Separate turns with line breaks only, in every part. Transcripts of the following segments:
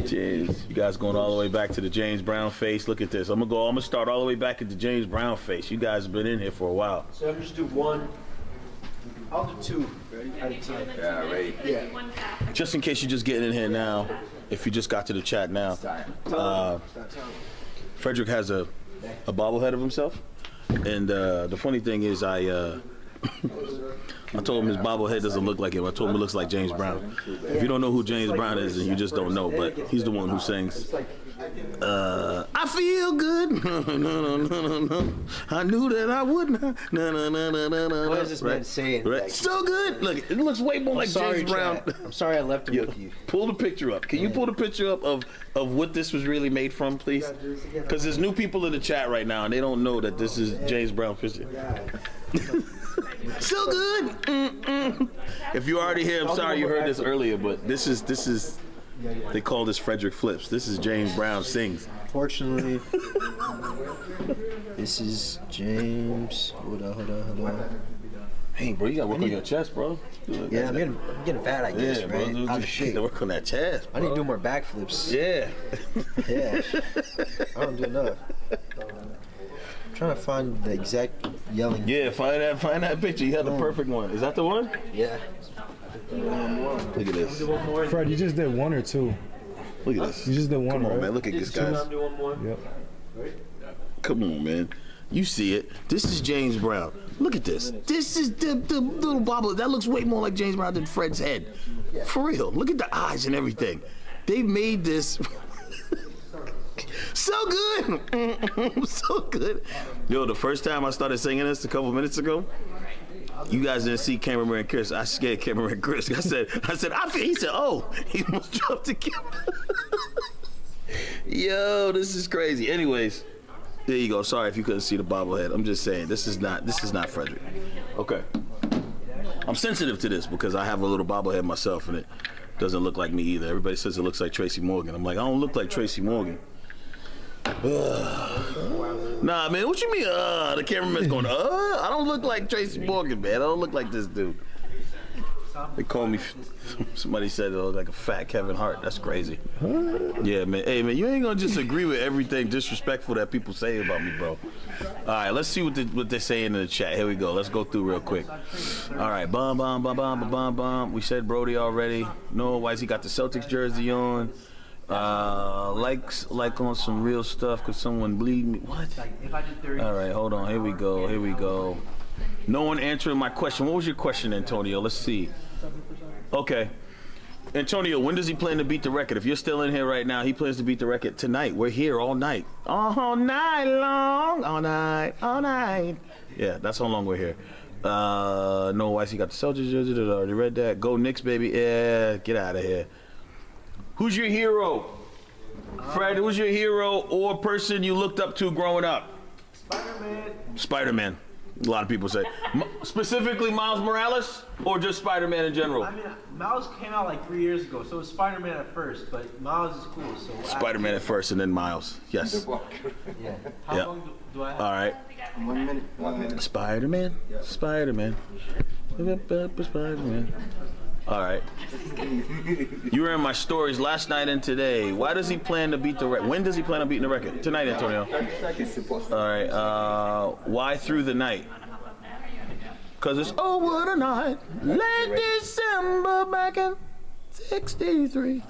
James, you guys going all the way back to the James Brown face. Look at this. I'm gonna start all the way back at the James Brown face. You guys have been in here for a while.
So I'm just do one. I'll do two. Ready?
Yeah, ready. Yeah. Just in case you're just getting in here now, if you just got to the chat now, Frederick has a bobblehead of himself, and the funny thing is, I told him his bobblehead doesn't look like him. I told him it looks like James Brown. If you don't know who James Brown is, then you just don't know. But he's the one who sings, I feel good. No. I knew that I would not. No.
What is this man saying?
Right? So good. Look, it looks way more like James Brown.
I'm sorry I left him with you.
Pull the picture up. Can you pull the picture up of what this was really made from, please? Because there's new people in the chat right now, and they don't know that this is James Brown picture. So good. If you already here, I'm sorry you heard this earlier, but this is they call this FrederickFlips. This is James Brown sings.
Fortunately, this is James. Hold on.
Hey, bro, you gotta work on your chest, bro.
Yeah, I'm getting fat, I guess, right?
Bro,
Out of shape.
Work on that chest, bro.
I need to do more backflips.
Yeah.
I don't do enough. I'm trying to find the exact yelling.
Yeah, find that picture. You had the perfect one. Is that the one?
Yeah.
Look at this.
Fred, you just did one or two.
Look at this.
You just did one,
Come on,
right?
man. Look at this, guys.
Do one more.
Yep.
Come on, man. You see it. This is James Brown. Look at this. This is the little bobble. That looks way more like James Brown than Fred's head. For real. Look at the eyes and everything. They made this so good. So good. Yo, the first time I started singing this a couple minutes ago, you guys didn't see cameraman Chris. I scared cameraman Chris. I said, I feel. He said, oh, he almost dropped the camera. Yo, this is crazy. Anyways. There you go. Sorry if you couldn't see the bobblehead. I'm just saying this is not Frederick. Okay. I'm sensitive to this because I have a little bobblehead myself and it doesn't look like me either. Everybody says it looks like Tracy Morgan. I'm like, I don't look like Tracy Morgan. Nah, man, what you mean? The cameraman's going, I don't look like Tracy Morgan, man. I don't look like this dude. They call me, somebody said, like a fat Kevin Hart. That's crazy. Yeah, man. Hey, man, you ain't gonna just agree with everything disrespectful that people say about me, bro. All right, let's see what they're saying in the chat. Here we go. Let's go through real quick. All right, bum. We said Brody already. No, why has he got the Celtics jersey on? Like on some real stuff. Could someone bleed me? What? All right, hold on. Here we go. No one answering my question. What was your question, Antonio? Let's see. Okay. Antonio, when does he plan to beat the record? If you're still in here right now, he plans to beat the record tonight. We're here all night. All night long. All night. Yeah, that's how long we're here. No, why he got the Celtics jersey? I already read that. Go Knicks, baby. Yeah, get out of here. Who's your hero? Fred, who's your hero or person you looked up to growing up? Spider-Man. A lot of people say. Specifically Miles Morales or just Spider-Man in general?
I mean, Miles came out like 3 years ago, so it was Spider-Man at first, but Miles is cool. So
Spider-Man at first and then Miles. Yes.
Yeah. How long do I have?
All right.
1 minute. 1 minute.
Spider-Man. Spider-Man. All right. You were in my stories last night and today. Why does he plan to beat the record? When does he plan on beating the record? Tonight, Antonio. All right. Why through the night? Because it's what a night. Late December back in 63.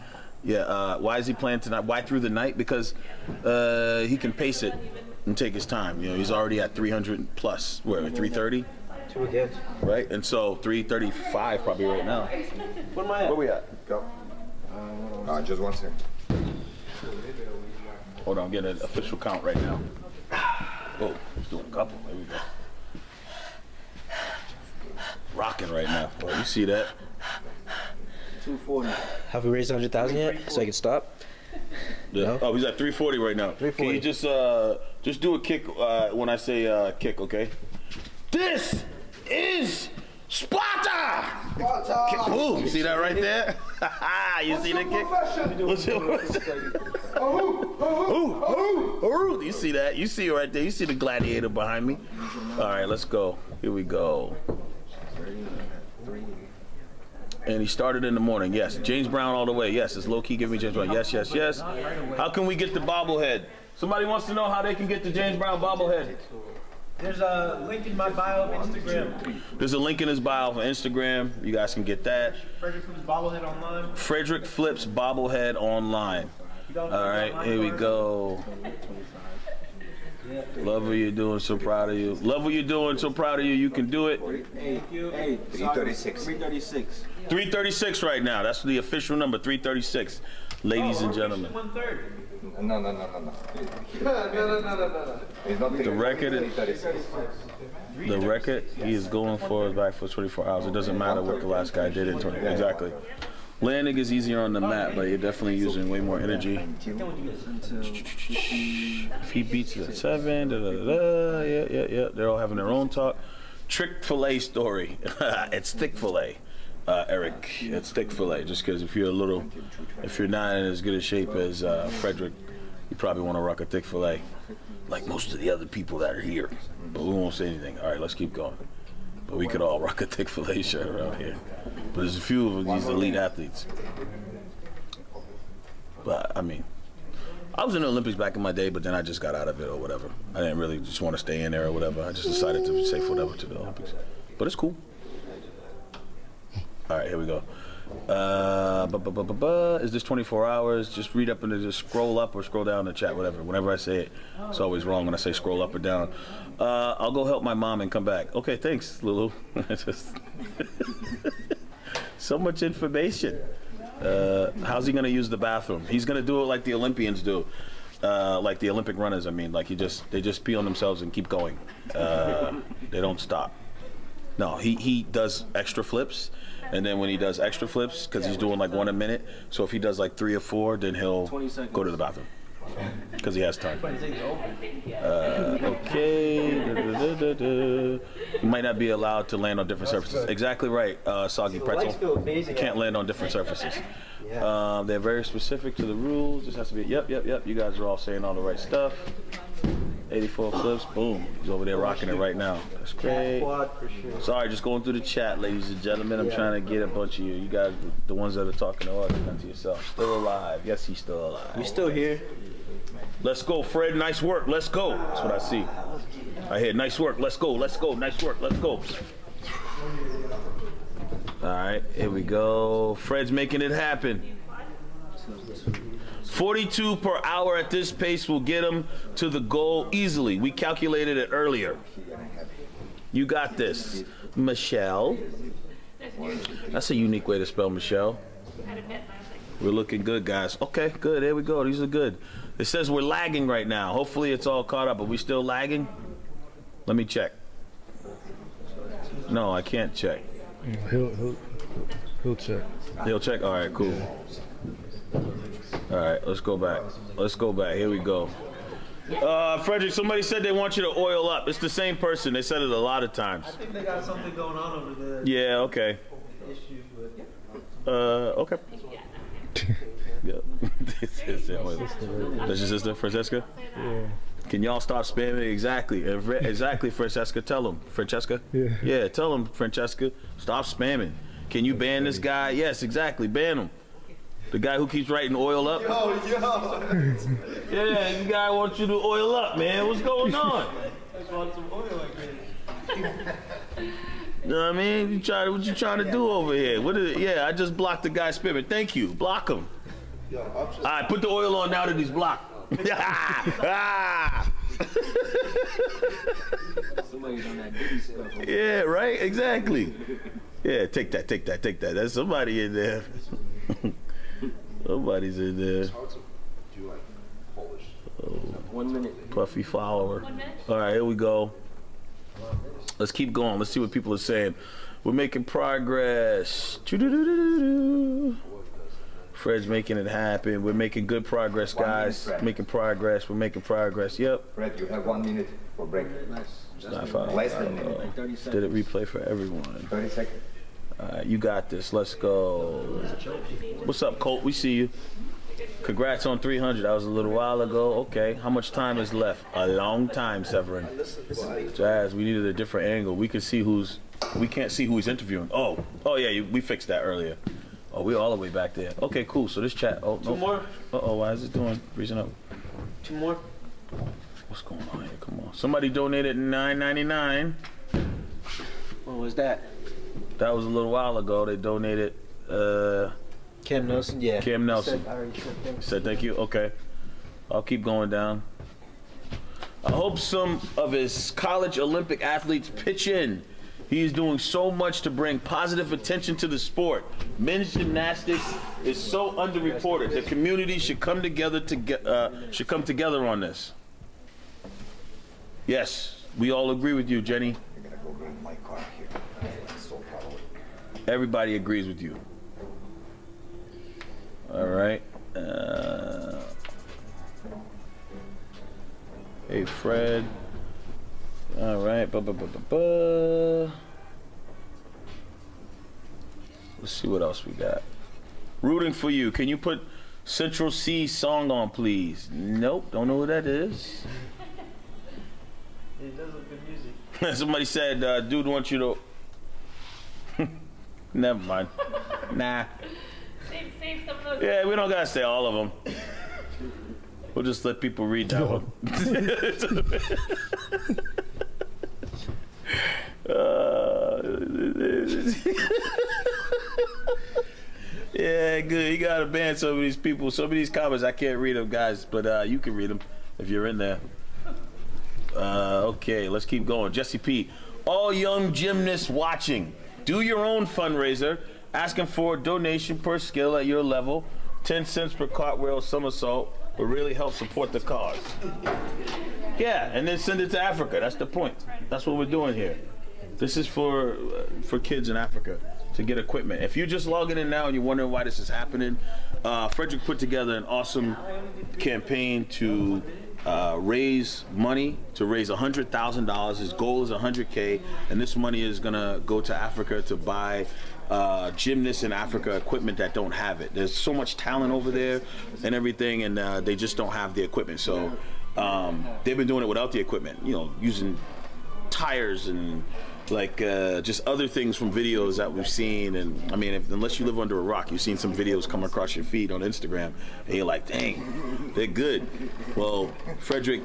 Yeah. Why is he playing tonight? Why through the night? Because he can pace it and take his time. You know, he's already at 300 plus. Where, 330?
2 again.
Right, and so 335 probably right now.
What am I at?
Where we at?
Go. Just 1 second.
Hold on, I'm getting an official count right now. Oh, he's doing a couple. There we go. Rocking right now. Oh, you see that?
240. Have we raised 100,000 yet? So I can stop?
Yeah.
No?
Oh, he's at 340 right now.
340.
Can you just do a kick when I say kick, okay? This is Sparta! Sparta! Boom! See that right there? You see the kick? What's your You see that? You see it right there? You see the gladiator behind me? All right, let's go. Here we go. And he started in the morning. Yes. James Brown all the way. Yes. It's low key. Give me James Brown. Yes, yes, yes. How can we get the bobblehead? Somebody wants to know how they can get the James Brown bobblehead.
There's a link in my bio of Instagram.
There's a link in his bio for Instagram. You guys can get that.
FrederickFlips bobblehead online.
FrederickFlips bobblehead online. All right, here we go. Love what you're doing. So proud of you. Love what you're doing. So proud of you. You can do it.
336.
336.
336 right now. That's the official number. 336, ladies and gentlemen.
1/3.
No. It's not
The record is-
336.
The record he is going for is back for 24 hours. It doesn't matter what the last guy did in 20. Exactly. Landing is easier on the mat, but you're definitely using way more energy. If he beats it at 7, yeah. They're all having their own talk. Chick-fil-A story. It's Chick-fil-A, Eric. It's Chick-fil-A. Just because if you're not in as good a shape as Frederick, you probably want to rock a Chick-fil-A, like most of the other people that are here. But we won't say anything. All right, let's keep going. But we could all rock a Chick-fil-A shirt around here. But there's a few of these elite athletes. But I mean, I was in the Olympics back in my day, but then I just got out of it or whatever. I didn't really just want to stay in there or whatever. I just decided to say whatever to the Olympics. But it's cool. All right, here we go. Is this 24 hours? Just read up and just scroll up or scroll down in the chat, whatever. Whenever I say it, it's always wrong when I say scroll up or down. I'll go help my mom and come back. Okay, thanks, Lulu. Just so much information. How's he gonna use the bathroom? He's gonna do it like the Olympians do, like the Olympic runners. I mean, like they just pee on themselves and keep going. They don't stop. No, he does extra flips, and then when he does extra flips, because he's doing like 1 a minute, so if he does like 3 or 4, then he'll go to the bathroom because he has time. Okay. You might not be allowed to land on different surfaces. Exactly right, Soggy Pretzel. You can't land on different surfaces. They're very specific to the rules. Just has to be, yep. You guys are all saying all the right stuff. 84 flips, boom. He's over there rocking it right now. That's great. Sorry, just going through the chat, ladies and gentlemen. I'm trying to get a bunch of you. You guys, the ones that are talking to us, not to yourself. Still alive. Yes, he's still alive.
We still here.
Let's go, Fred. Nice work. Let's go. That's what I see. I hear nice work. Let's go. Nice work. Let's go. All right, here we go. Fred's making it happen. 42 per hour at this pace will get him to the goal easily. We calculated it earlier. You got this. Michelle. That's a unique way to spell Michelle. We're looking good, guys. Okay, good. There we go. These are good. It says we're lagging right now. Hopefully it's all caught up. Are we still lagging? Let me check. No, I can't check.
He'll check.
He'll check? All right, cool. All right, let's go back. Here we go. Frederick, somebody said they want you to oil up. It's the same person. They said it a lot of times.
I think they got something going on over there.
Yeah, okay.
Issue,
Okay. Yeah. That's your sister, Francesca?
Yeah.
Can y'all stop spamming? Exactly. Exactly, Francesca. Tell him. Francesca?
Yeah.
Yeah, tell him, Francesca. Stop spamming. Can you ban this guy? Yes, exactly. Ban him. The guy who keeps writing oil up. Yeah, the guy wants you to oil up, man. What's going on?
I just want some oil like this.
You know what I mean? What you trying to do over here? What is it? Yeah, I just blocked the guy's spirit. Thank you. Block him. All right, put the oil on now that he's blocked. Yeah, right? Exactly. Yeah, take that. There's somebody in there. Somebody's in there. Oh,
1 minute.
Puffy follower. All right, here we go. Let's keep going. Let's see what people are saying. We're making progress. Fred's making it happen. We're making good progress, guys. Making progress. We're making progress. Yep.
Fred, you have 1 minute for break.
It's not fine.
Less than a minute.
Did it replay for everyone?
30 seconds.
All right, you got this. Let's go. What's up, Colt? We see you. Congrats on 300. That was a little while ago. Okay, how much time is left? A long time, Severin. Jazz, we needed a different angle. We could see who's We can't see who he's interviewing. Oh yeah, we fixed that earlier. Oh, we're all the way back there. Okay, cool. So this chat. Oh, no.
Two more.
Why is it doing? Freezing up.
Two more.
What's going on here? Come on. Somebody donated $9.99.
What was that?
That was a little while ago. They donated.
Cam Nelson, yeah.
Cam Nelson.
I already said thanks.
Said thank you. Okay. I'll keep going down. I hope some of his college Olympic athletes pitch in. He is doing so much to bring positive attention to the sport. Men's gymnastics is so underreported. The community should come together on this. Yes, we all agree with you, Jenny.
I'm gonna go bring my car here. So probably.
Everybody agrees with you. All right. Hey, Fred. All right. Let's see what else we got. Rooting for you. Can you put Central C song on, please? Nope. Don't know who that is.
It does look good music.
Somebody said, dude wants you to... Never mind. Nah.
Save some of those.
Yeah, we don't gotta say all of them. We'll just let people read that one. Yeah, good. You gotta ban some of these people. Some of these comments, I can't read them, guys, but you can read them if you're in there. Okay, let's keep going. Jesse P. All young gymnasts watching, do your own fundraiser, asking for a donation per skill at your level. 10 cents per cartwheel somersault will really help support the cause. Yeah, and then send it to Africa. That's the point. That's what we're doing here. This is for kids in Africa to get equipment. If you're just logging in now and you're wondering why this is happening, Frederick put together an awesome campaign to raise money, to raise $100,000. His goal is $100K, and this money is gonna go to Africa to buy gymnasts in Africa equipment that don't have it. There's so much talent over there and everything, and they just don't have the equipment. So they've been doing it without the equipment, you know, using tires and like just other things from videos that we've seen. And I mean, unless you live under a rock, you've seen some videos come across your feed on Instagram and you're like, dang, they're good. Well, Frederick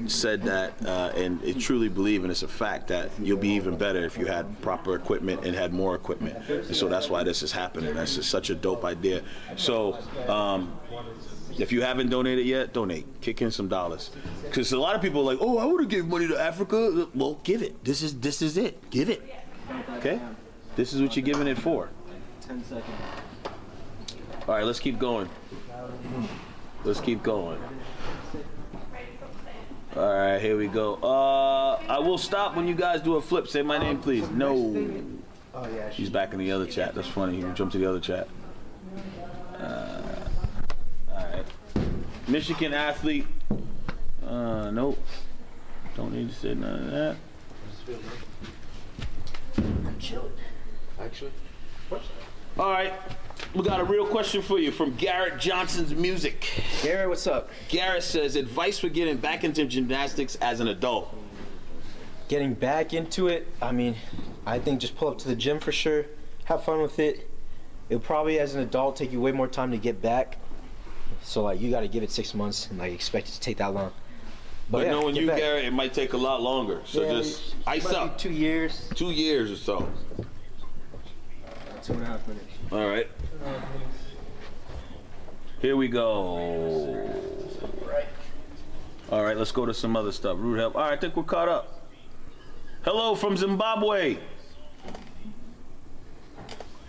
said that and I truly believe, and it's a fact, that you'll be even better if you had proper equipment and had more equipment. And so that's why this is happening. That's just such a dope idea. So if you haven't donated yet, donate. Kick in some dollars. Because a lot of people are like, oh, I would have given money to Africa. Well, give it. This is it. Give it. Okay? This is what you're giving it for.
10 seconds.
All right, let's keep going. Let's keep going. All right, here we go. I will stop when you guys do a flip. Say my name, please. No.
Oh, yeah.
He's back in the other chat. That's funny. He jumped to the other chat. Michigan athlete. Nope. Don't need to say none of that.
I'm chilling. Actually.
All right. We got a real question for you from Garrett Johnson's Music.
Garrett, what's up?
Garrett says, advice for getting back into gymnastics as an adult.
Getting back into it, I mean, I think just pull up to the gym for sure. Have fun with it. It'll probably, as an adult, take you way more time to get back. So, like, you got to give it 6 months and, like, expect it to take that long.
But
yeah,
knowing
get
you,
back.
Garrett, it might take a lot longer. So
Yeah,
just
it
ice
might be
up.
2 years.
2 years or so.
2.5 minutes.
All right. Here we go. All right, let's go to some other stuff. Rude help. All right, I think we're caught up. Hello from Zimbabwe.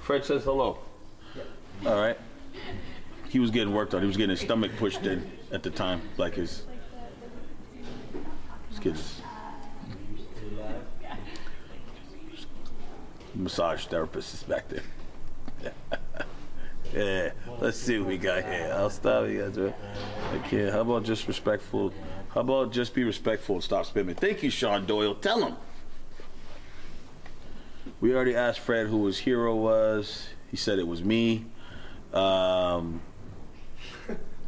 Fred says hello. All right. He was getting worked on. He was getting his stomach pushed in at the time, like his kid's massage therapist is back there. Yeah, let's see what we got here. I'll stop you guys. Okay, how about just respectful? How about just be respectful and stop spamming? Thank you, Sean Doyle. Tell him. We already asked Fred who his hero was. He said it was me.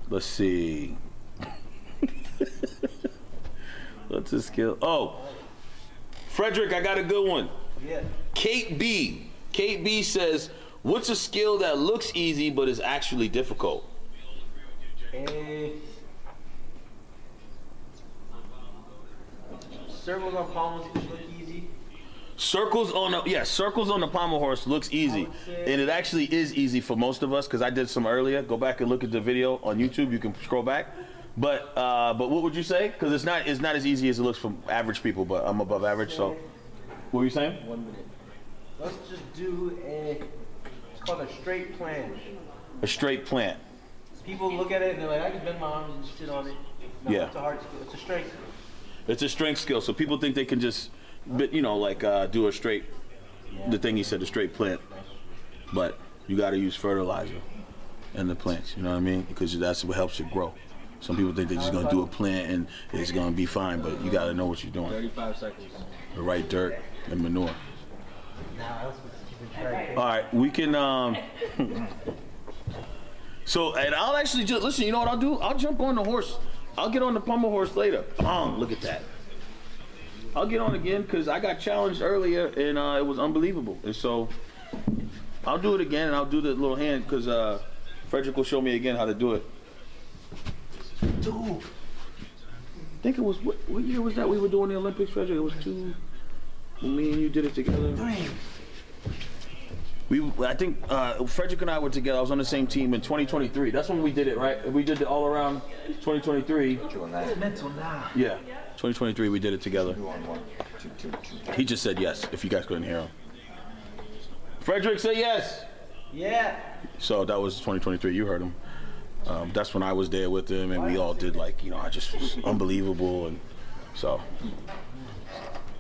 Let's see. What's his skill? Oh, Frederick, I got a good one.
Yeah.
Kate B. Kate B says, what's a skill that looks easy but is actually difficult?
Circles on pommels look easy.
Circles on the pommel horse looks easy, and it actually is easy for most of us because I did some earlier. Go back and look at the video on YouTube. You can scroll back. But what would you say? Because it's not as easy as it looks for average people. But I'm above average, so what were you saying?
1 minute. Let's just do it's called a straight planche.
A straight plant.
People look at it and they're like, I can bend my arms and sit on it. No,
Yeah.
It's a hard skill. It's a strength.
It's a strength skill, so people think they can just, do a straight. The thing he said, a straight plant, but you got to use fertilizer in the plants. You know what I mean? Because that's what helps it grow. Some people think they're just gonna do a plant and it's gonna be fine, but you got to know what you're doing.
35 seconds.
The right dirt and manure. All right, we can. So, and I'll actually just listen. You know what I'll do? I'll jump on the horse. I'll get on the pommel horse later. Look at that. I'll get on again because I got challenged earlier and it was unbelievable. And so I'll do it again and I'll do the little hand because Frederick will show me again how to do it. Dude, I think it was what year was that we were doing the Olympics, Frederick? It was when me and you did it together. I think Frederick and I were together. I was on the same team in 2023. That's when we did it, right? We did it all around 2023.
Mental now.
Yeah, 2023 we did it together. He just said yes, if you guys couldn't hear him. Frederick said yes.
Yeah.
So that was 2023, you heard him. That's when I was there with him and we all did I just was unbelievable and so,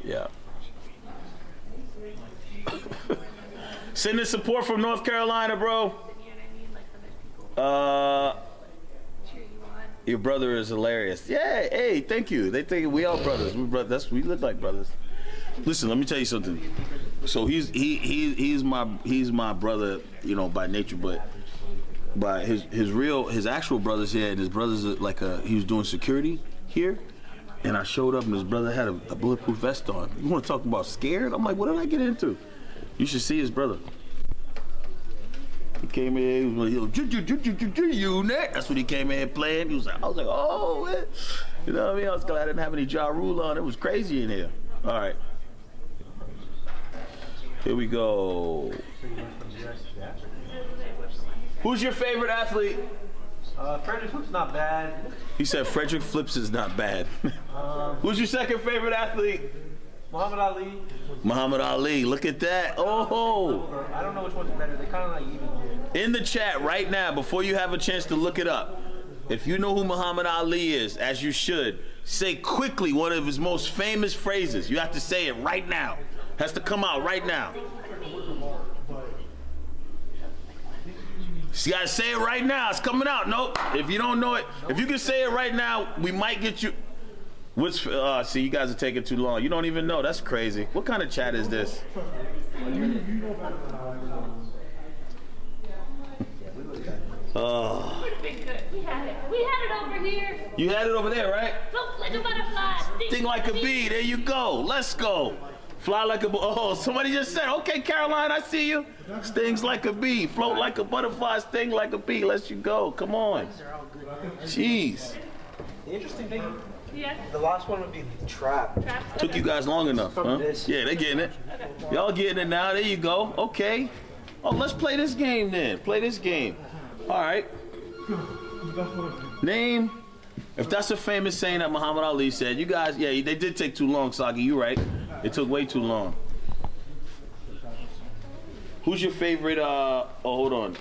yeah. Sending support from North Carolina, bro. Your brother is hilarious. Yeah, hey, thank you. They think we all brothers. We look like brothers. Listen, let me tell you something. So he's my brother, by nature, but his actual brothers here, and his brothers he was doing security here, and I showed up and his brother had a bulletproof vest on. You want to talk about scared? I'm like, what did I get into? You should see his brother. He came in, he was like, unit. That's what he came in playing. I was like, oh, man. You know what I mean? I was glad I didn't have any Ja Rule on. It was crazy in here. All right. Here we go. Who's your favorite athlete?
FrederickFlips not bad.
He said FrederickFlips is not bad. Who's your second favorite athlete?
Muhammad Ali.
Muhammad Ali, look at that. Oh.
I don't know which one's better. They're kind of like even.
In the chat right now, before you have a chance to look it up, if you know who Muhammad Ali is, as you should, say quickly one of his most famous phrases. You have to say it right now. Has to come out right now. You gotta say it right now. It's coming out. Nope. If you don't know it, if you can say it right now, we might get you. See, you guys are taking too long. You don't even know. That's crazy. What kind of chat is this?
Oh. Would have been good. We had it over here.
You had it over there, right?
Float like a butterfly.
Sting like a bee. There you go. Let's go. Fly like a somebody just said, okay, Caroline, I see you. Stings like a bee. Float like a butterfly. Sting like a bee. Let's you go. Come on. Jeez.
The interesting thing.
Yeah.
The last one would be trap.
Took you guys long enough, huh?
This.
Yeah, they're getting it. Y'all getting it now. There you go. Okay. Oh, let's play this game then. Play this game. All right. Name. If that's a famous saying that Muhammad Ali said, you guys, yeah, they did take too long, Sagi. You right. It took way too long. Who's your favorite? Hold on.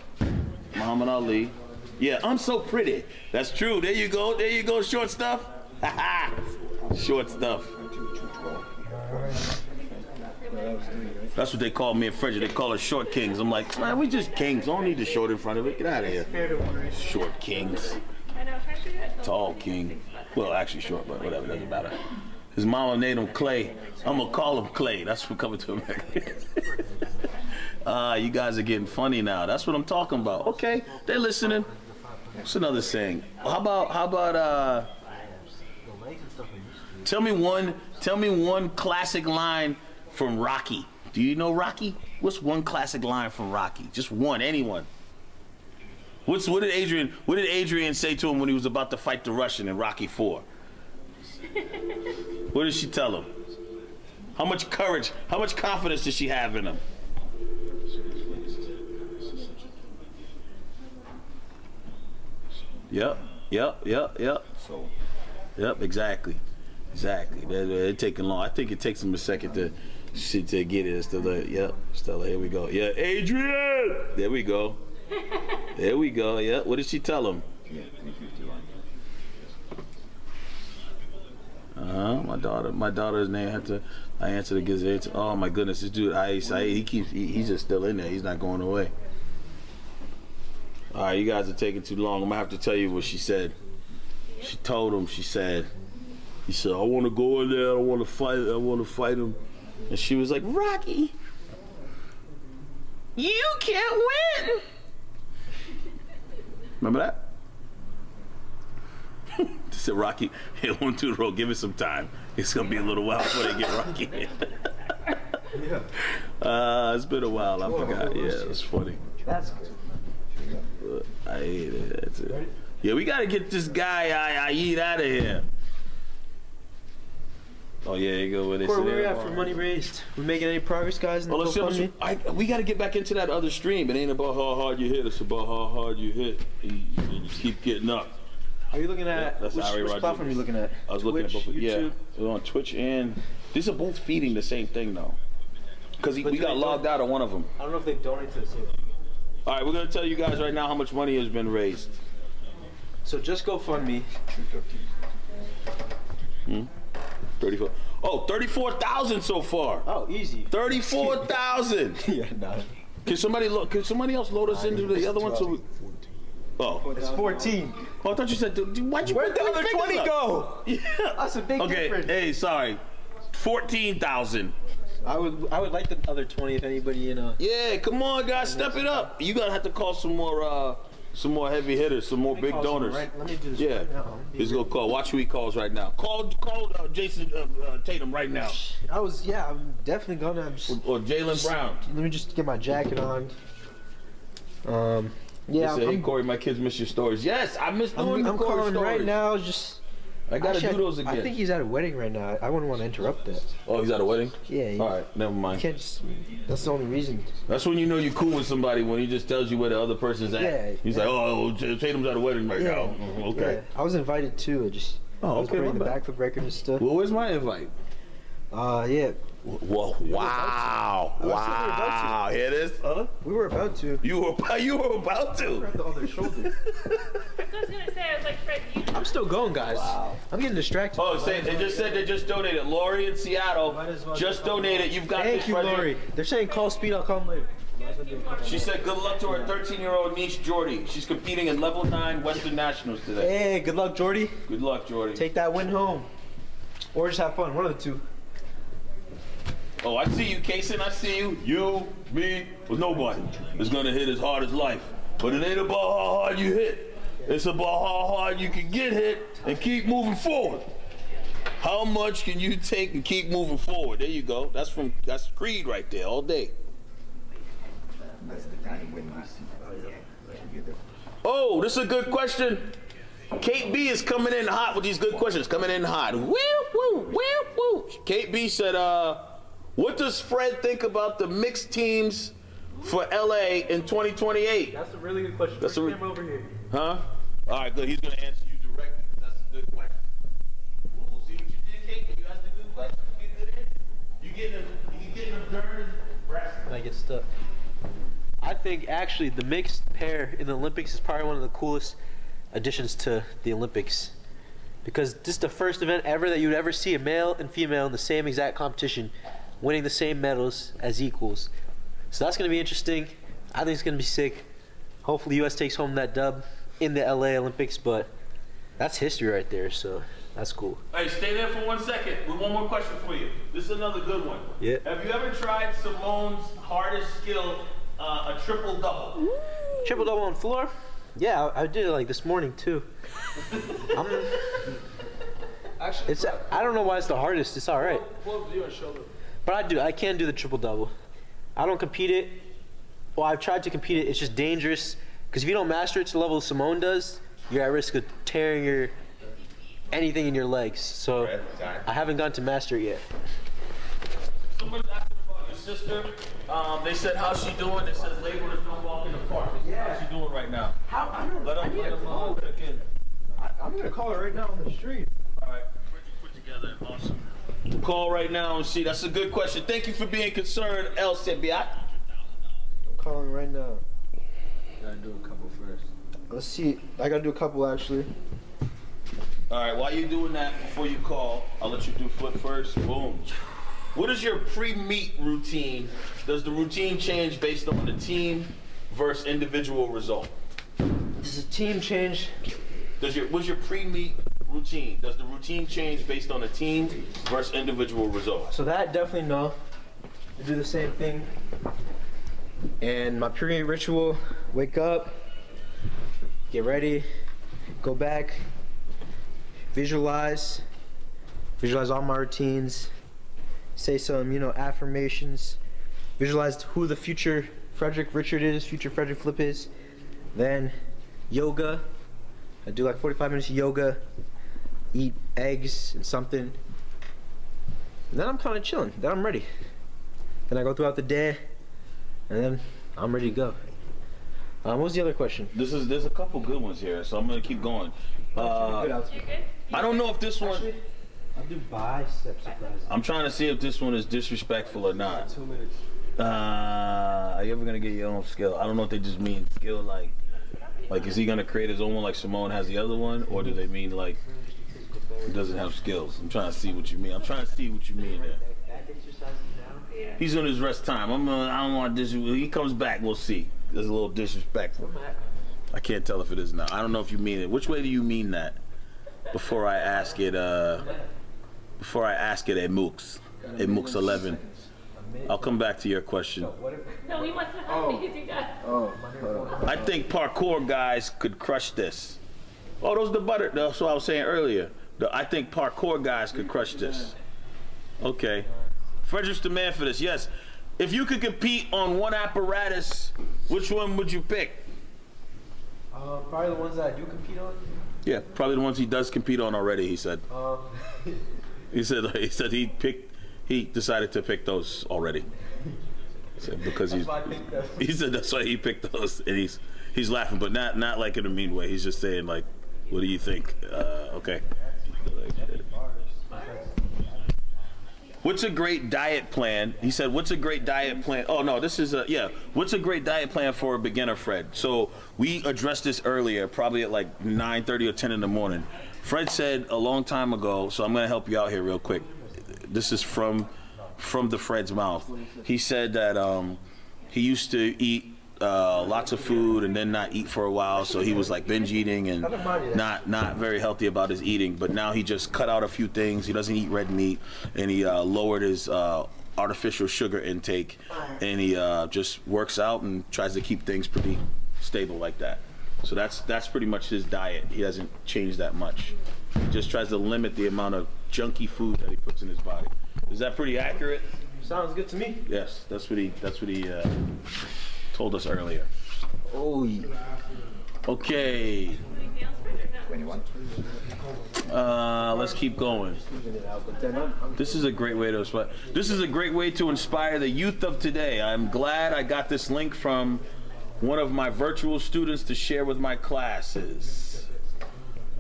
Muhammad Ali. Yeah, I'm so pretty. That's true. There you go. There you go. Short stuff. Short stuff. That's what they call me and Frederick. They call us short kings. I'm like, man, we just kings. Don't need the short in front of it. Get out of here. Short kings. Tall king. Well, actually short, but whatever. Doesn't matter. His mama named him Clay. I'm going to call him Clay. That's what coming to America. You guys are getting funny now. That's what I'm talking about. Okay, they're listening. What's another saying? How about tell me one classic line from Rocky. Do you know Rocky? What's one classic line from Rocky? Just one, anyone. What did Adrian say to him when he was about to fight the Russian in Rocky 4? What did she tell him? How much courage, how much confidence did she have in him? Yep.
So,
Yep, exactly. They're taking long. I think it takes them a second to get it. Stella, here we go. Yeah, Adrian! There we go. Yeah, what did she tell him?
yeah, 351.
My daughter's name I answered the gazette. Oh my goodness, this dude, he's just still in there. He's not going away. All right, you guys are taking too long. I'm gonna have to tell you what she said. She told him, he said, I want to go in there, I want to fight him. And she was like, Rocky, you can't win. Remember that? They said, Rocky, hey, 1, 2 row, give it some time. It's going to be a little while before they get Rocky in. It's been a while, I forgot. Yeah, it's funny.
That's good.
I hate it. That's it. Yeah, we got to get this guy, I eat out of here. Oh, yeah, you go with it.
Where we at for money raised? We making any progress, guys? In the GoFundMe?
We got to get back into that other stream. It ain't about how hard you hit. It's about how hard you hit. You just keep getting up.
Are you looking at
that's
which platform are you looking at?
I was looking at
Twitch,
both. Yeah,
YouTube?
we're on Twitch and these are both feeding the same thing though. Because we got logged out of one of them.
I don't know if they donate to the same.
All right, we're gonna tell you guys right now how much money has been raised.
So just GoFundMe.
34. Oh, 34,000 so far.
Oh, easy.
34,000.
Yeah, nah.
Can somebody else load us into the other one? Oh,
It's 14.
I thought you said. Why'd you?
Where'd the
put
other
your
20
fingers up?
go?
Yeah.
That's a big
Okay.
difference.
Hey, sorry. 14,000.
I would like the other 20 if anybody,
Yeah, come on, guys, step it up. You gotta have to call some more heavy hitters, some more big donors.
Right, let me do this
Yeah,
right now.
he's gonna call. Watch who he calls right now. Call Jason Tatum right now,
I'm definitely gonna.
or Jaylen Brown.
Let me just get my jacket on.
He said, "Hey Corey, my kids miss your stories." Yes, I miss doing
I'm
Corey
calling
stories.
right now. Just
I gotta
actually,
do those again.
I think he's at a wedding right now. I wouldn't want to interrupt that.
Oh, he's at a wedding.
Yeah.
All right, never mind.
Can't just. That's the only reason.
That's when you know you're cool with somebody, when he just tells you where the other person's at.
Yeah,
He's like, "Oh, Tatum's at a wedding right
Yeah.
now." Okay.
Yeah. I was invited too. I was
okay,
putting the
my bad.
backflip record and stuff.
Well, where's my invite?
Yeah.
Whoa! Wow! Wow! Hear this? Huh?
We were about to.
You were about to.
The other shoulder.
I was gonna say, I was like, Fred, you.
I'm still going, guys. Wow. I'm getting distracted.
Oh, they just said they just donated. Lori in Seattle
Might as well
just donated. You've got
Thank
this,
you,
Frederick.
Lori. They're saying call speed. I'll call them later.
She said good luck to her 13-year-old niece Jordy. She's competing in level 9 Western Nationals today.
Hey, good luck, Jordy.
Good luck, Jordy.
Take that win home, or just have fun. One of the two.
Oh, I see you, Kaysen. I see you. You, me, with nobody is gonna hit as hard as life. But it ain't about how hard you hit. It's about how hard you can get hit and keep moving forward. How much can you take and keep moving forward? There you go. That's Creed right there all day.
That's the time when
Oh, this is a good question. Kate B is coming in hot with these good questions. Coming in hot. Woo, woo, woo, woo. Kate B said, what does Fred think about the mixed teams for LA in 2028?
That's a really good question.
That's
Bring him over here.
Huh? All right, good. He's going to answer you directly because that's a good question. Ooh, see what you did, Kate? When you asked a good question, you get good answer. You getting them dirty, brass.
And I get stuck. I think actually the mixed pair in the Olympics is probably one of the coolest additions to the Olympics, because this is the first event ever that you would ever see a male and female in the same exact competition winning the same medals as equals. So that's going to be interesting. I think it's going to be sick. Hopefully US takes home that dub in the LA Olympics, but that's history right there, so that's cool.
Hey, stay there for 1 second. With one more question for you. This is another good one.
Yeah.
Have you ever tried Simone's hardest skill, a triple-double?
Triple double on floor? Yeah, I did it like this morning too.
Actually,
I don't know why it's the hardest. It's all right.
pull up to you and show them.
But I can do the triple double. I don't compete it. Well, I've tried to compete it. It's just dangerous because if you don't master it to the level Simone does, you're at risk of tearing anything in your legs. So I haven't gone to master it yet.
Someone's asking about your sister. They said, how's she doing? They said labor is don't walk in the park. How's she doing right now? Let them again.
I'm gonna call her right now on the street.
All right, put together. Awesome. Call right now and see. That's a good question. Thank you for being concerned, El Sebiat.
I'm calling right now.
Gotta do a couple first.
Let's see. I gotta do a couple actually.
All right, while you're doing that, before you call, I'll let you do flip first. Boom. What is your pre-meet routine? Does the routine change based on the team versus individual result?
This is a team change.
What's your pre-meet routine? Does the routine change based on the team versus individual results?
So that definitely no. I do the same thing. And my pre ritual: wake up, get ready, go back, visualize all my routines, say some, affirmations, visualize who the future Frederick Richard is, future Frederick Flip is. Then yoga. I do like 45 minutes of yoga, eat eggs and something. And then I'm kind of chilling. Then I'm ready. Then I go throughout the day, and then I'm ready to go. What was the other question?
There's a couple good ones here, so I'm gonna keep going.
You're good?
I don't know if this one.
I'll do bicep surprises.
I'm trying to see if this one is disrespectful or not.
2 minutes.
Are you ever gonna get your own skill? I don't know if they just mean skill like is he gonna create his own one like Simone has the other one, or do they mean like he doesn't have skills? I'm trying to see what you mean. I'm trying to see what you mean there.
Back exercises now.
He's on his rest time. I don't want this. When he comes back, we'll see. There's a little disrespectful. I can't tell if it is now. I don't know if you mean it. Which way do you mean that? Before I ask it, at Mooks 11. I'll come back to your question.
No, he wants to help because you got.
I think parkour guys could crush this. Oh, those the butter. That's what I was saying earlier. I think parkour guys could crush this. Okay. Frederick's the man for this. Yes. If you could compete on one apparatus, which one would you pick?
Probably the ones that I do compete on.
Yeah, probably the ones he does compete on already. He said. He said he decided to pick those already. He said because he said that's why he picked those, and he's laughing, but not like in a mean way. He's just saying like, what do you think? Okay. What's a great diet plan? He said, what's a great diet plan? Oh, no, this is what's a great diet plan for a beginner, Fred? So we addressed this earlier, probably at like 9:30 or 10 in the morning. Fred said a long time ago, so I'm going to help you out here real quick. This is from the Fred's mouth. He said that he used to eat lots of food and then not eat for a while, so he was like binge eating and not very healthy about his eating. But now he just cut out a few things. He doesn't eat red meat, and he lowered his artificial sugar intake, and he just works out and tries to keep things pretty stable like that. So that's pretty much his diet. He hasn't changed that much. He just tries to limit the amount of junky food that he puts in his body. Is that pretty accurate?
Sounds good to me.
Yes, that's what he told us earlier.
Oh, yeah.
Okay.
21.
Let's keep going. This is a great way to inspire. This is a great way to inspire the youth of today. I'm glad I got this link from one of my virtual students to share with my classes.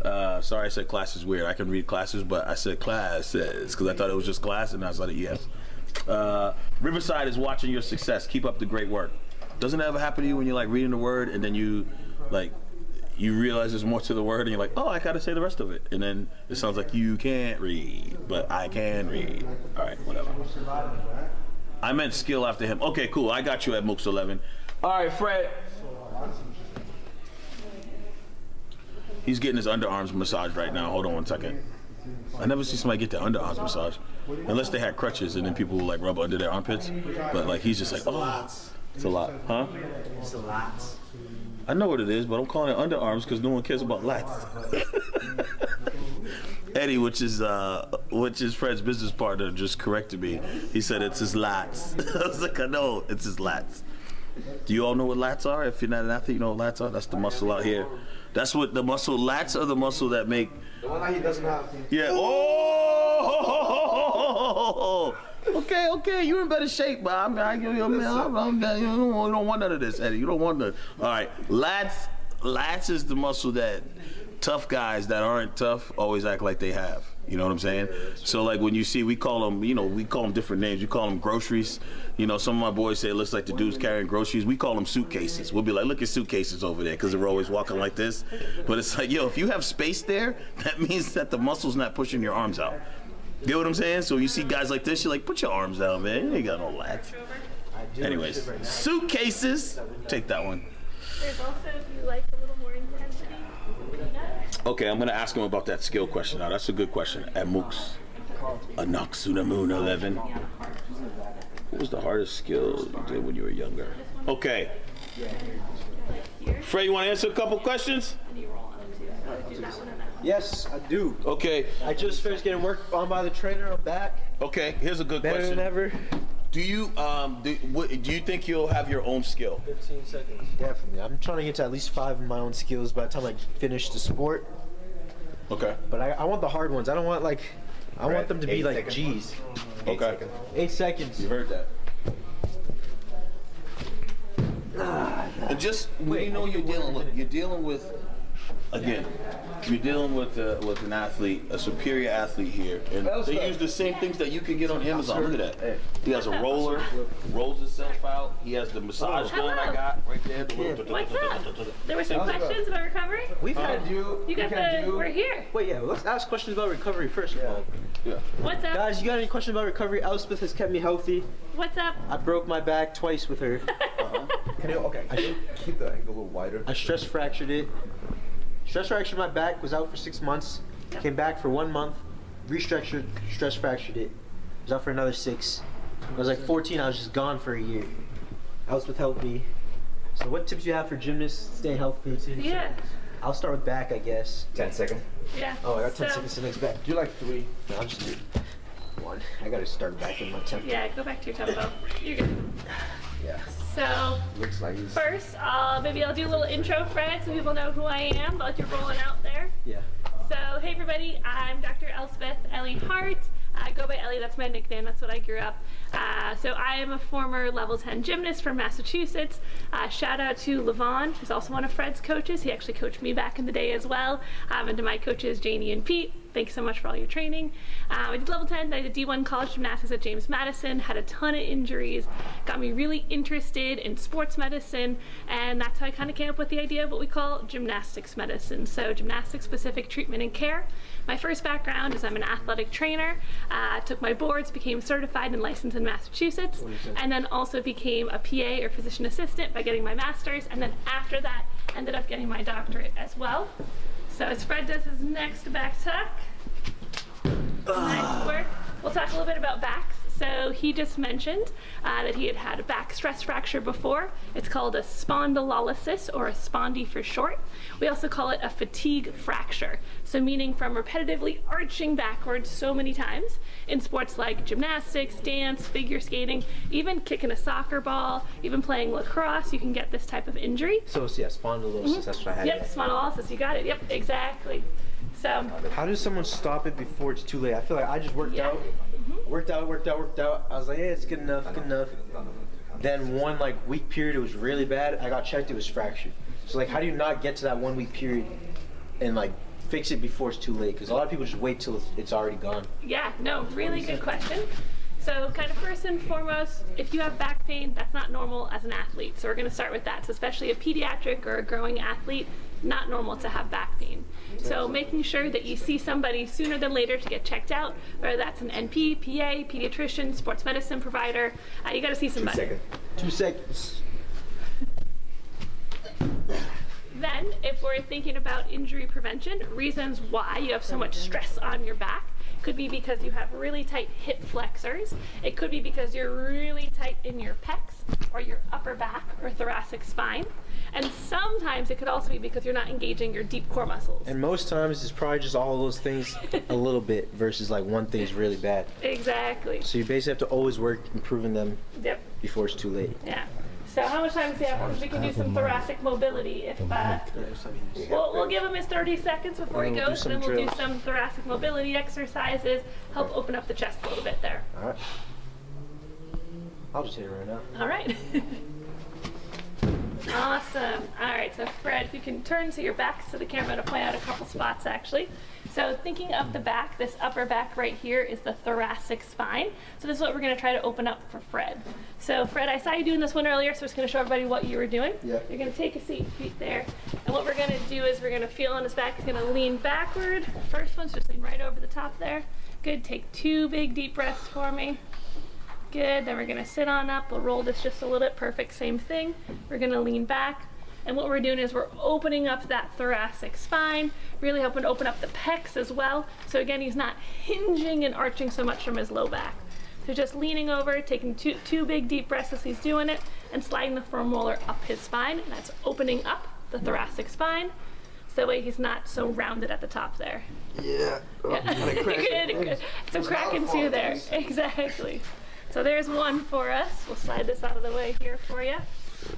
Sorry, I said class is weird. I can read classes, but I said classes because I thought it was just class, and I was like, yes. Riverside is watching your success. Keep up the great work. Doesn't it ever happen to you when you're like reading the word and then you realize there's more to the word and you're like, oh, I gotta say the rest of it, and then it sounds like you can't read, but I can read. All right, whatever. I meant skill after him. Okay, cool. I got you at Mooks 11. All right, Fred. He's getting his underarms massaged right now. Hold on one second. I never see somebody get their underarms massaged unless they had crutches and then people will like rub under their armpits. But like he's just like, oh, it's a lot, huh?
It's a lot.
I know what it is, but I'm calling it underarms because no one cares about lats. Eddie, which is Fred's business partner, just corrected me. He said it's his lats. I was like, I know, it's his lats. Do you all know what lats are? If you're not an athlete, you know what lats are? That's the muscle out here. That's what the muscle, lats are the muscle that make.
The one that he doesn't have.
Yeah. Oh! Okay. You're in better shape, but you don't want none of this, Eddie. You don't want none. All right. Lats is the muscle that tough guys that aren't tough always act like they have. You know what I'm saying? So like when you see, we call them different names. We call them groceries. You know, some of my boys say it looks like the dude's carrying groceries. We call them suitcases. We'll be like, look at suitcases over there, because they're always walking like this. But it's like, yo, if you have space there, that means that the muscle's not pushing your arms out. You know what I'm saying? So you see guys like this, you're like, put your arms down, man. You ain't got no lats. Anyways, suitcases. Take that one.
There's also, if you like a little more intensity,
Okay, I'm going to ask him about that skill question now. That's a good question. At Mooks, Anaxunamoon 11. What was the hardest skill you did when you were younger? Okay. Fred, you want to answer a couple questions?
Yes, I do.
Okay.
I just finished getting worked on by the trainer. I'm back.
Okay, here's a good
Better
question.
than ever.
Do you do you think you'll have your own skill?
15 seconds. Definitely. I'm trying to get to at least 5 of my own skills by the time I finish the sport.
Okay.
But I want the hard ones. I don't want like, I want them to be
8
like
seconds.
G's.
Okay.
8 seconds.
You heard that. And just when you know you're dealing with again, you're dealing with an athlete, a superior athlete here, and they use the same things that you can get on Amazon. Look at that. He has a roller, rolls himself out. He has the massage gun I got right there.
what's up? There were some questions about recovery?
We've had
You got we're here.
Wait, yeah, let's ask questions about recovery first of all.
Yeah.
What's up?
Guys, you got any questions about recovery? Elspeth has kept me healthy.
What's up?
I broke my back twice with her.
Can you keep the angle a little wider?
I stress fractured it. Stress fractured my back, was out for 6 months. Came back for 1 month, restructured, stress fractured it. Was out for another 6. I was like 14, I was just gone for a year. Elspeth helped me. So what tips do you have for gymnasts staying healthy?
Yeah.
I'll start with back, I guess.
10 seconds.
Yeah.
Oh, I got 10
So-
seconds to next back.
Do like 3.
No, I'll just do 1. I gotta start back in my tempo.
Yeah, go back to your tempo. You're good.
Yeah.
So,
Looks like he's.
first, maybe I'll do a little intro, Fred, so people know who I am, like you're rolling out there.
Yeah.
So, hey everybody, I'm Dr. Elspeth Ellie Hart. I go by Ellie, that's my nickname, that's what I grew up. So I am a former level 10 gymnast from Massachusetts. Shout out to Levon, who's also one of Fred's coaches. He actually coached me back in the day as well. And to my coaches, Janie and Pete, thanks so much for all your training. I did level 10, I did D1 college gymnastics at James Madison, had a ton of injuries, got me really interested in sports medicine, and that's how I kind of came up with the idea of what we call gymnastics medicine. So gymnastics specific treatment and care. My first background is I'm an athletic trainer, took my boards, became certified and licensed in Massachusetts, and then also became a PA or physician assistant by getting my master's, and then after that ended up getting my doctorate as well. So as Fred does his next back tuck, nice work. We'll talk a little bit about backs. So he just mentioned that he had a back stress fracture before. It's called a spondylolysis, or a spondy for short. We also call it a fatigue fracture. So meaning from repetitively arching backwards so many times in sports like gymnastics, dance, figure skating, even kicking a soccer ball, even playing lacrosse, you can get this type of injury.
So yeah, spondylosis, that's what I had.
Yep, spondylolysis, you got it. Yep, exactly. So
How does someone stop it before it's too late? I feel like I just worked
Yeah.
out. Worked out. I was like, yeah, it's good enough. Then one like week period, it was really bad. I got checked, it was fractured. So like, how do you not get to that 1 week period and like fix it before it's too late? Because a lot of people just wait till it's already gone.
yeah, no, really good question. So kind of first and foremost, if you have back pain, that's not normal as an athlete. So we're gonna start with that. So especially a pediatric or a growing athlete, not normal to have back pain. So making sure that you see somebody sooner than later to get checked out, whether that's an NP, PA, pediatrician, sports medicine provider, you gotta see somebody.
2 seconds.
Then, if we're thinking about injury prevention, reasons why you have so much stress on your back, Could be because you have really tight hip flexors. It could be because you're really tight in your pecs or your upper back or thoracic spine. And sometimes it could also be because you're not engaging your deep core muscles.
And most times it's probably just all of those things a little bit versus like one thing's really bad.
Exactly.
So you basically have to always work improving them
Yep.
before it's too late.
Yeah. So how much time do you have? We can do some thoracic mobility. If we'll give him his 30 seconds before he
And we'll do
goes,
some
and then we'll do
drills.
some thoracic mobility exercises, help open up the chest a little bit there.
All right. I'll just hit it right now.
All right. Awesome. All right, so Fred, if you can turn to your back so the camera to point out a couple spots actually. So thinking of the back, this upper back right here is the thoracic spine. So this is what we're going to try to open up for Fred. So Fred, I saw you doing this one earlier, so I'm just going to show everybody what you were doing.
Yeah.
You're going to take a seat, feet there. And what we're going to do is we're going to feel on his back. He's going to lean backward. First one's just lean right over the top there. Good. Take 2 big deep breaths for me. Good. Then we're going to sit on up. We'll roll this just a little bit. Perfect. Same thing. We're going to lean back. And what we're doing is we're opening up that thoracic spine, really helping to open up the pecs as well. So again, he's not hinging and arching so much from his low back. So just leaning over, taking two big deep breaths as he's doing it, and sliding the femoral up his spine. And that's opening up the thoracic spine. So that way he's not so rounded at the top there.
Yeah.
Good. Some cracking too there. Exactly. So there's one for us. We'll slide this out of the way here for you.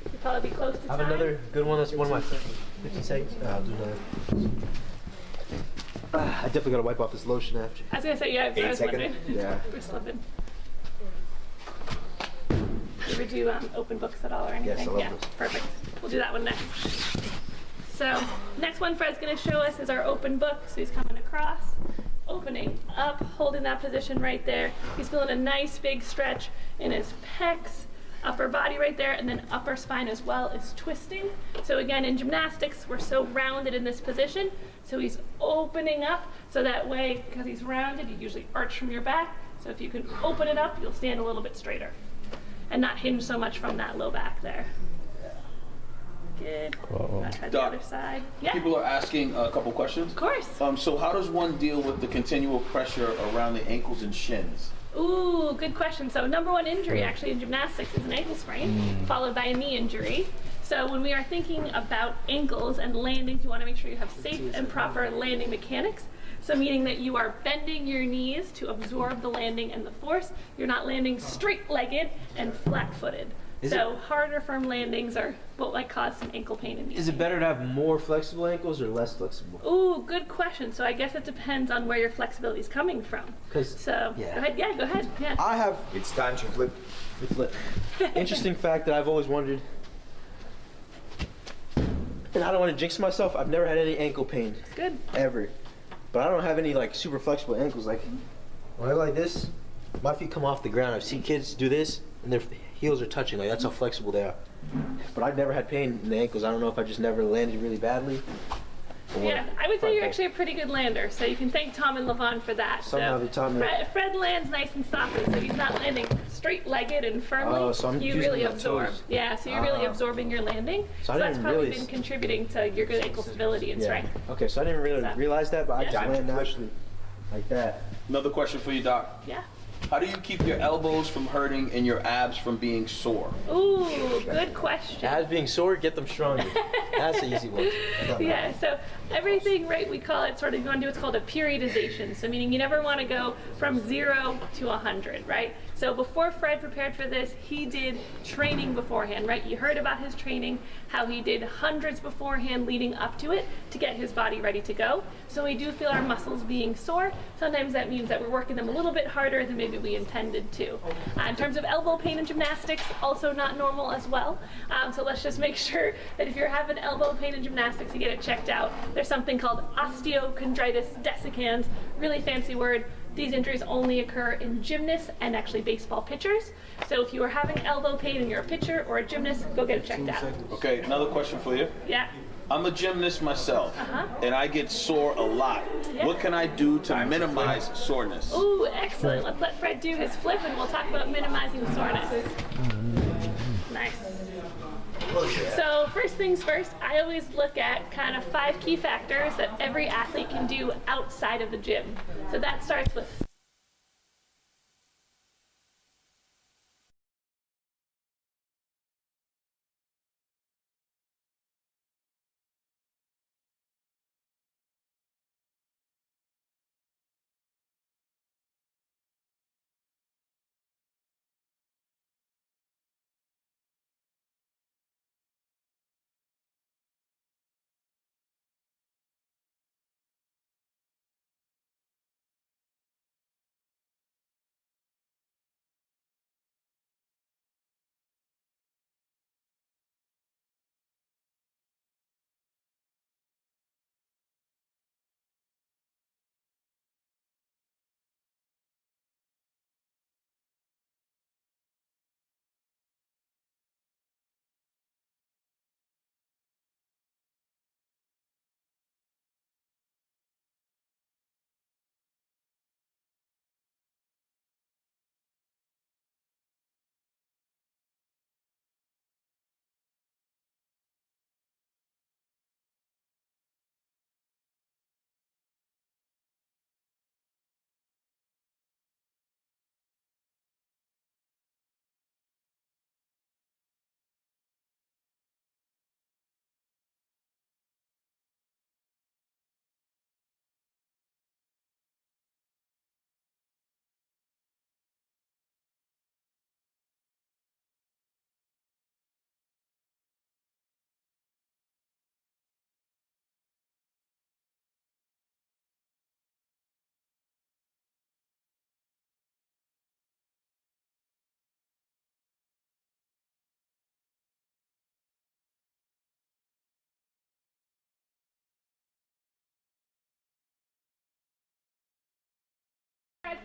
You'll probably be close to
I
time.
have another good one. That's one of my 15 seconds. I'll do another. I definitely gotta wipe off this lotion after.
I was gonna say, yeah, I was wondering.
Yeah.
We're slipping. You ever do open books at all or anything?
Yes, I love
yeah,
those.
perfect. We'll do that one next. So next one Fred's gonna show us is our open book. So he's coming across, opening up, holding that position right there. He's feeling a nice big stretch in his pecs, upper body right there, and then upper spine as well is twisting. So again, in gymnastics, we're so rounded in this position. So he's opening up, so that way, because he's rounded, you usually arch from your back. So if you can open it up, you'll stand a little bit straighter and not hinge so much from that low back there. Good. I'll try the
Doc,
other side. Yeah,
People are asking a couple questions.
of course.
So how does one deal with the continual pressure around the ankles and shins?
Ooh, good question. So number one injury actually in gymnastics is an ankle sprain, followed by a knee injury. So when we are thinking about ankles and landings, you want to make sure you have safe and proper landing mechanics. So meaning that you are bending your knees to absorb the landing and the force. You're not landing straight-legged and flat-footed. So harder firm landings are what might cause some ankle pain in these.
Is it better to have more flexible ankles or less flexible?
Ooh, good question. So I guess it depends on where your flexibility is coming from.
'Cause-
So
yeah.
go ahead. Yeah, go ahead. Yeah.
I have
It's time to flip.
interesting fact that I've always wondered, and I don't want to jinx myself. I've never had any ankle pain
It's good.
ever, but I don't have any like super flexible ankles. Like when I go like this, my feet come off the ground. I've seen kids do this, and their heels are touching. Like that's how flexible they are. But I've never had pain in the ankles. I don't know if I just never landed really badly. or
Yeah, I would say you're
what.
actually a pretty good lander, so you can thank Tom and Levon for that.
Somehow they taught me.
Fred lands nice and softly, so he's not landing straight-legged and firmly.
Oh, so I'm
you
using
really
my
absorb.
toes.
Yeah, so you're really absorbing your landing.
So I
that's
didn't
probably
really
been contributing to your good ankle stability and
Yeah.
strength.
Okay, so I didn't really
So-
realize that, but I just
Yeah.
land naturally like that.
Another question for you, Doc.
Yeah.
How do you keep your elbows from hurting and your abs from being sore?
Ooh, good question.
Abs being sore, get them stronger. That's the easy one.
Yeah, so everything, right, we call it sort of, you want to do what's called a periodization. So meaning you never want to go from 0 to 100, right? So before Fred prepared for this, he did training beforehand, right? You heard about his training, how he did hundreds beforehand leading up to it to get his body ready to go. So we do feel our muscles being sore. Sometimes that means that we're working them a little bit harder than maybe we intended to. In terms of elbow pain in gymnastics, also not normal as well. So let's just make sure that if you're having elbow pain in gymnastics, you get it checked out. There's something called osteochondritis dissecans, really fancy word. These injuries only occur in gymnasts and actually baseball pitchers. So if you are having elbow pain and you're a pitcher or a gymnast, go get it checked out.
Okay, another question for you.
Yeah.
I'm a gymnast myself, and I get sore a lot.
Yeah.
What can I do to minimize soreness?
Ooh, excellent. Let's let Fred do his flip and we'll talk about minimizing soreness. Nice. So first things first, I always look at kind of 5 key factors that every athlete can do outside of the gym. So that starts with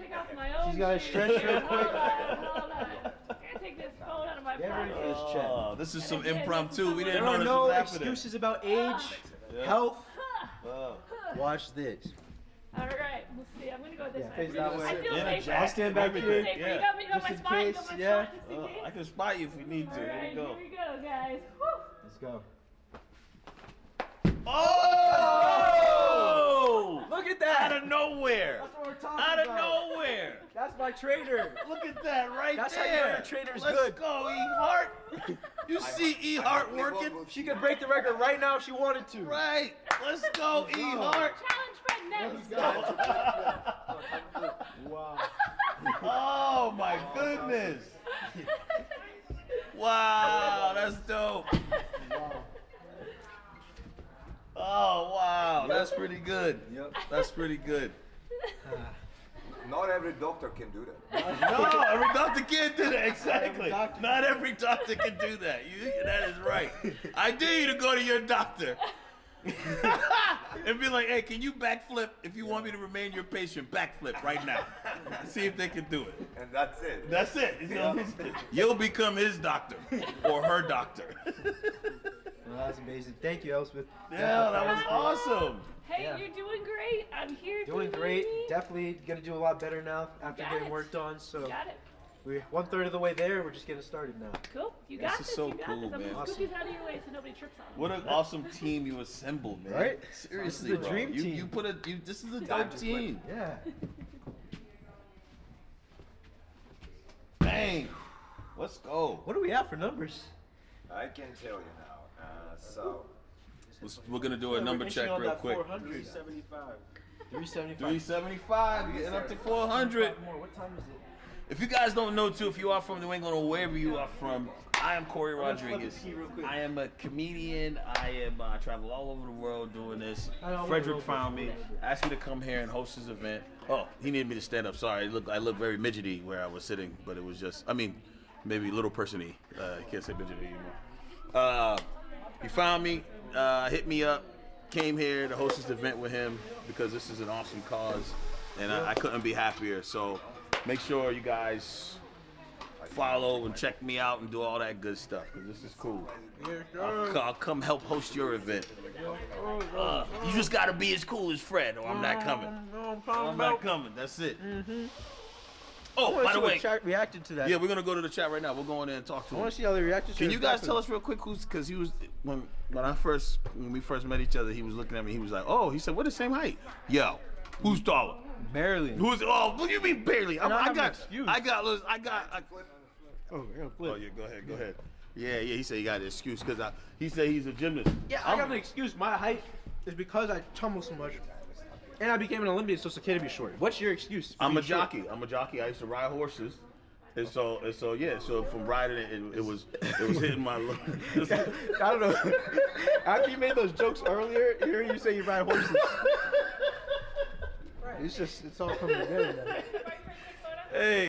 take off my own.
She's gotta stretch real quick.
Hold on. I gotta take this phone out of my pocket.
Oh, this is some impromptu. We didn't
There are
know this
no
was happening.
excuses about age, health. Watch this.
All right, we'll see. I'm gonna go this way.
face that way.
I feel
Yeah,
safer.
I'll stand back
I feel
here.
safer.
Yeah.
You got me on my
Just in
spine. You
case,
got my
yeah.
spine just in case.
I can spot you if we need to.
All
Here
right,
we go.
here we go, guys. Woo.
Let's go.
Oh!
Look at
Out
that.
of nowhere!
That's what we're talking
Out of
about.
nowhere!
That's my trader.
Look at that right
That's how
there!
you know your trader's
Let's
good.
go, E Hart! You see E Hart working?
She could break the record right now if she wanted to.
Right! Let's go, E Hart!
Challenge Fred next.
Wow.
Oh my goodness! Wow, that's dope. Oh wow, that's pretty good.
Yep.
That's pretty good.
Not every doctor can do that.
No, every doctor can't do that. Exactly.
doctor.
Not every doctor can do that. That is right. I dare you to go to your doctor and be like, "Hey, can you backflip? If you want me to remain your patient, backflip right now. See if they can do it."
And that's it.
That's it. You'll become his doctor or her doctor.
Well, that's amazing. Thank you, Elspeth.
Yeah, that was awesome.
Hey,
Yeah.
you're doing great. I'm here. if
Doing
you
great.
need me.
Definitely gonna do a lot better now after
Got
getting
it.
worked on. So
Got it.
we're 1/3 of the way there. We're just getting started now.
Cool. You got
This
this.
is so
you got
cool,
this. I'm
man.
gonna scoop these out of your way so nobody trips on them.
What an awesome team you assembled, man.
Right?
Seriously,
This is the
bro.
dream team.
You put a. This is a
Yeah,
dope
just
team.
Yeah.
Bang. Let's go.
What do we have for numbers?
I can tell you now.
We're gonna do a number check real quick.
375. 375.
375, getting up to 400.
More. What time is it?
If you guys don't know too, if you are from New England or wherever you are from, I am Corey Rodriguez.
flip the key real quick.
I am a comedian. I travel all over the world doing this.
I know,
Frederick
we'll
found me, asked me to come here and host his event. Oh, he needed me to stand up. Sorry, I look very midgety where I was sitting, but it was just, I mean, maybe little person-y. You can't say midgety anymore. He found me, hit me up, came here to host this event with him because this is an awesome cause, and I couldn't be happier. So make sure you guys follow and check me out and do all that good stuff because this is cool. I'll come help host your event. You just gotta be as cool as Fred, or I'm not coming. I'm not coming. That's it. Oh, by the way,
chat reacted to that.
yeah, we're gonna go to the chat right now. We'll go in there and talk to
I want
him.
to see how they reacted to
Can
it.
you guys tell us real quick who's? Because he was when we first met each other, he was looking at me. He was like, "Oh," he said, "We're the same height." Yo, who's taller?
Barely.
Who's? Oh, what do you mean barely?
I have an
got.
excuse.
I got.
Oh, yeah,
Oh yeah, go ahead. Yeah. He said he got an excuse because he said he's a gymnast.
Yeah, I got an excuse. My height is because I tumble so much. And I became an Olympian, so it's okay to be short. What's your excuse? for
I'm a
being short?
jockey. I used to ride horses. And so yeah. So from riding it was hitting my.
I don't know. After you made those jokes earlier, hearing you say you ride horses, it's all coming together now.
Hey.